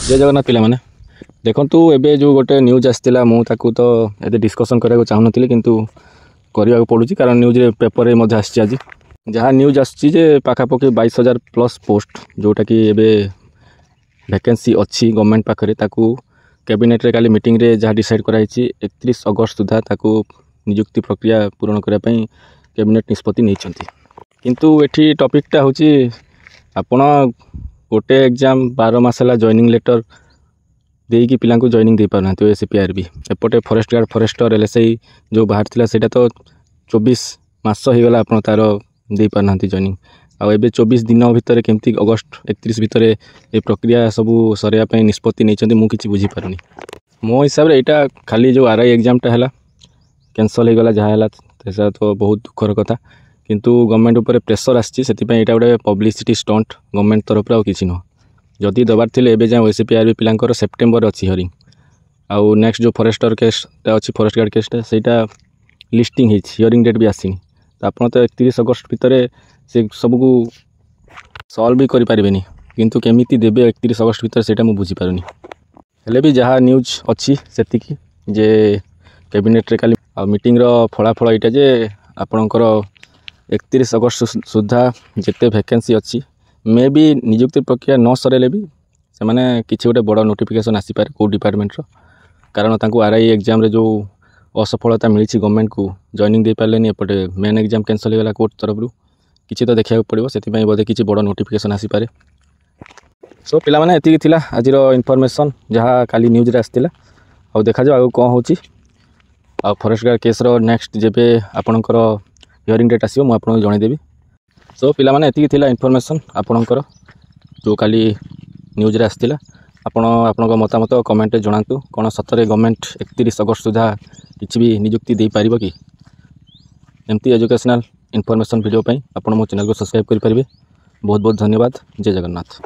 जय जगन्नाथ पिला माने देखंतु एबे जो गोटे न्यूज आसला मुझे तो ये डिस्कसन करने चाहूनी किंतु करने पड़ूँ कारण न्यूज पेपर में आसी आज जहाँ न्यूज आसे पाखापाखि 22,000 प्लस पोस्ट जोटा कि एबे वैकेंसी अच्छी गवर्नमेंट पाखे ताकू कैबिनेट रे काली मीटिंग रे जहाँ डिसाइड कराई 31 अगस्त सुधा ताकू नियुक्ति प्रक्रिया पूरण करने कैबिनेट निष्पत्ति नहीं किंतु एठी टॉपिकटा होची आपण गोटे एग्जाम 12 मास है जॉइनिंग लेटर देकी पिला जॉइनिंग दे पारना एसीपीआरबी एपटे फॉरेस्ट गार्ड फॉरेस्टर एलएसआई जो बाहर थिला सेटा तो 24 मास होगला आप तार दे पारना जॉइनिंग आबे 24 दिन भितर केमती अगस्त 31 भितर ये प्रक्रिया सबू सर निष्पत्ति नहीं मुझे बुझीपारुनी मो हिसाब से यहाँ खाली जो आरआई एग्जामटा है कैंसल होगला जहाँ तो बहुत दुखर कथा किंतु गवर्नमेंट उपर प्रेसर आसी गोटे पब्लिसिटी स्टंट गवर्नमेंट तरफ आउ कि नुह जदि दबार थे एवं जाए एसीपीआरबी पिलांकर सेप्टेम्बर अच्छी हियरिंग आउ नेक्स्ट जो फॉरेस्टर केसटा अच्छी फॉरेस्ट गार्ड केसटा सेटा लिस्टिंग हियरिंग डेट भी आसीनी तो आप 31 अगस्त भितर से सबको सल्व भी करें किंतु केमिति देबे 31 अगस्त भितर सेटा मु बुझीपारुनी हेले भी जहाँ न्यूज अच्छी सेतिकी जे कैबिनेट रे काली मीटिंग रो फलाफल यहाँ जे आपणकर 31 अगस्त सुधा जिते वैकेंसी अच्छी मे भी नियुक्ति प्रक्रिया न सरेले भी से माने किसी गोटे बड़ नोटिफिकेशन आसीपारे कौ डिपार्टमेंट कारण तांको आरआई एग्जाम रे जो असफलता मिली गवर्नमेंट को जॉइनिंग दे पारे एपटे मेन एग्जाम कैंसल होगा कोर्ट तरफ किसी तो देखा पड़ो से बोधे किसी बड़ नोटिफिकेशन आसीपारे सो पिला माने एतिकी थिला आजिर इनफॉरमेशन जहाँ काली न्यूज रे आसतिला आ देखा जाओ आगु कौन होची आ फॉरेस्ट गार्ड केस रो नेक्स्ट जेबे आपणकर हियरिंग डेट आसीबो मु आपन जणैदेबी सो पिला माने एतिकी थिला इनफॉरमेशन आपणकर जो काली न्यूज रे आसतिला आपणक मतामत कमेंट जणातु कौन सतरे गवर्नमेंट 31 अगस्त सुधा किसी भी नियुक्ति दे पारिबो कि एमती एजुकेशनल इनफॉरमेशन वीडियो पई आपण मो चैनल को सब्सक्राइब करि परिबे बहुत बहुत धन्यवाद जय जगन्नाथ।